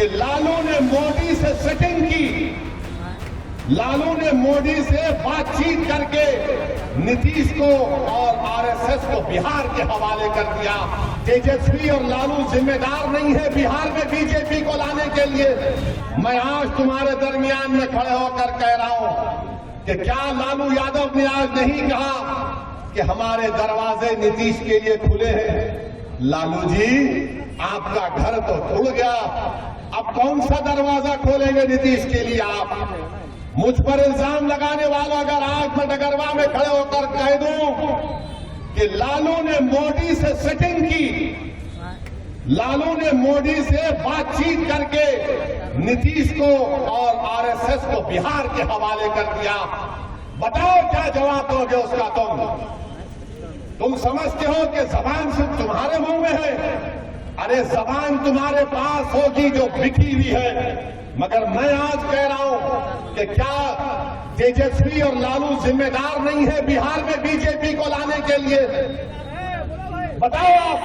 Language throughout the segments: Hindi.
कि लालू ने मोदी से सेटिंग की, लालू ने मोदी से बातचीत करके नीतीश को और आरएसएस को बिहार के हवाले कर दिया। तेजस्वी और लालू जिम्मेदार नहीं है बिहार में बीजेपी को लाने के लिए। मैं आज तुम्हारे दरमियान में खड़े होकर कह रहा हूं कि क्या लालू यादव ने आज नहीं कहा कि हमारे दरवाजे नीतीश के लिए खुले हैं? लालू जी, आपका घर तो खुल गया, अब कौन सा दरवाजा खोलेंगे नीतीश के लिए आप? मुझ पर इल्जाम लगाने वालों अगर आज मैं डगरवा में खड़े होकर कह दूं कि लालू ने मोदी से सेटिंग की, लालू ने मोदी से बातचीत करके नीतीश को और आरएसएस को बिहार के हवाले कर दिया, बताओ क्या जवाब दोगे उसका? तुम समझते हो कि जबान सिर्फ तुम्हारे मुंह में है? अरे जबान तुम्हारे पास होगी जो बिखी हुई है। मगर मैं आज कह रहा हूं कि क्या तेजस्वी और लालू जिम्मेदार नहीं है बिहार में बीजेपी को लाने के लिए? बताओ आप।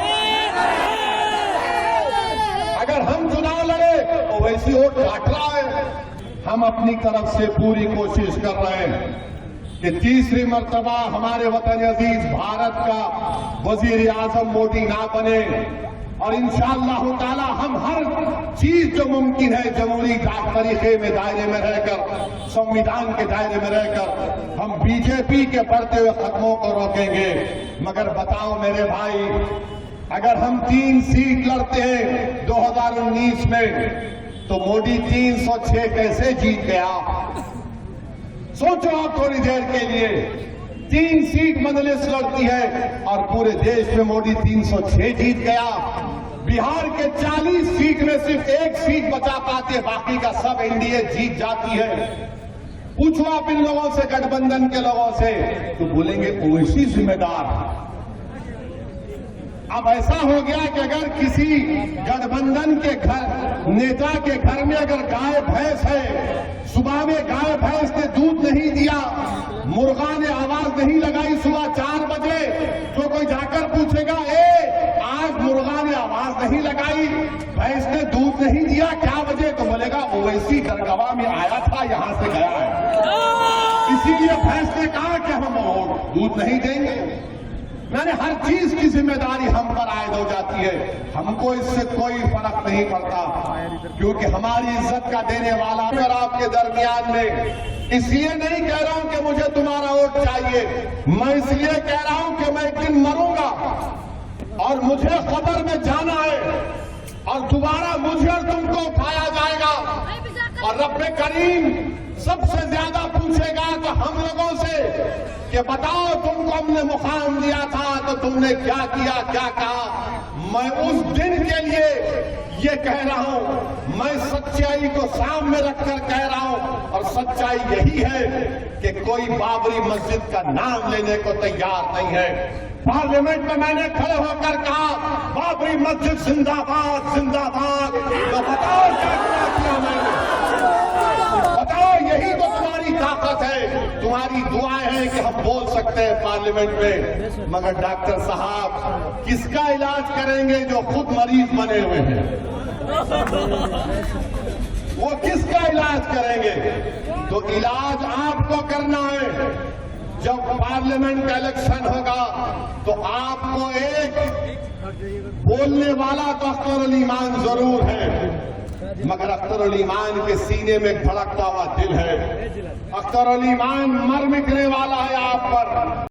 अगर हम चुनाव लड़े तो वैसी वोट काट रहा है। हम अपनी तरफ से पूरी कोशिश कर रहे हैं कि तीसरी मर्तबा हमारे वतन अजीज भारत का वजीर आजम मोदी ना बने, और इंशाअल्लाह ताला हम हर चीज जो मुमकिन है जमहूरी तरीके में दायरे में रहकर, संविधान के दायरे में रहकर हम बीजेपी के बढ़ते हुए कदमों को रोकेंगे। मगर बताओ मेरे भाई, अगर हम 3 सीट लड़ते हैं 2019 में तो मोदी 306 कैसे जीत गया? सोचो आप थोड़ी देर के लिए। 3 सीट मजलिस लड़ती है और पूरे देश में मोदी 306 जीत गया। बिहार के 40 सीट में सिर्फ 1 सीट बचा पाते, बाकी का सब एनडीए जीत जाती है। पूछो आप इन लोगों से, गठबंधन के लोगों से, तो बोलेंगे ओवैसी जिम्मेदार। अब ऐसा हो गया कि अगर किसी गठबंधन के घर नेता के घर में अगर गाय भैंस है, सुबह में गाय भैंस ने दूध नहीं दिया, मुर्गा ने आवाज नहीं लगाई सुबह 4 बजे, तो कोई जाकर पूछेगा आज मुर्गा ने आवाज नहीं लगाई, भैंस ने दूध नहीं दिया, क्या वजह? तो बोलेगा ओवैसी दरगाह में आया था, यहां से गया है, इसीलिए भैंस ने कहा कि हम दूध नहीं देंगे। मैंने हर चीज की जिम्मेदारी हम पर आयद हो जाती है। हमको इससे कोई फर्क नहीं पड़ता, क्योंकि हमारी इज्जत का देने वाला और आपके दरमियान में। इसलिए नहीं कह रहा हूं कि मुझे तुम्हारा वोट चाहिए, मैं इसलिए कह रहा हूं कि मैं एक दिन मरूंगा और मुझे कब्र में जाना है, और दोबारा मुझे और तुमको उठाया जाएगा, और रब्बे करीम सबसे ज्यादा पूछेगा तो हम लोगों से कि बताओ तुमको हमने मुकाम दिया था तो तुमने क्या किया, क्या कहा। मैं उस दिन के लिए ये कह रहा हूं, मैं सच्चाई को सामने रखकर कह रहा हूं, और सच्चाई यही है कि कोई बाबरी मस्जिद का नाम लेने को तैयार नहीं है। पार्लियामेंट में मैंने खड़े होकर कहा बाबरी मस्जिद जिंदाबाद जिंदाबाद, तो बताओ क्या किया मैंने? बताओ, यही तो तुम्हारी ताकत है, तुम्हारी दुआएं हैं कि हम बोल सकते हैं पार्लियामेंट में। मगर डॉक्टर साहब किसका इलाज करेंगे जो खुद मरीज बने हुए हैं? वो किसका इलाज करेंगे? तो इलाज आपको करना है। जब पार्लियामेंट का इलेक्शन होगा तो आपको एक बोलने वाला तो अख्तर ईमान जरूर है, मगर अख्तर ईमान के सीने में धड़कता हुआ दिल है। अख्तर ईमान मर मिटने वाला है आप पर।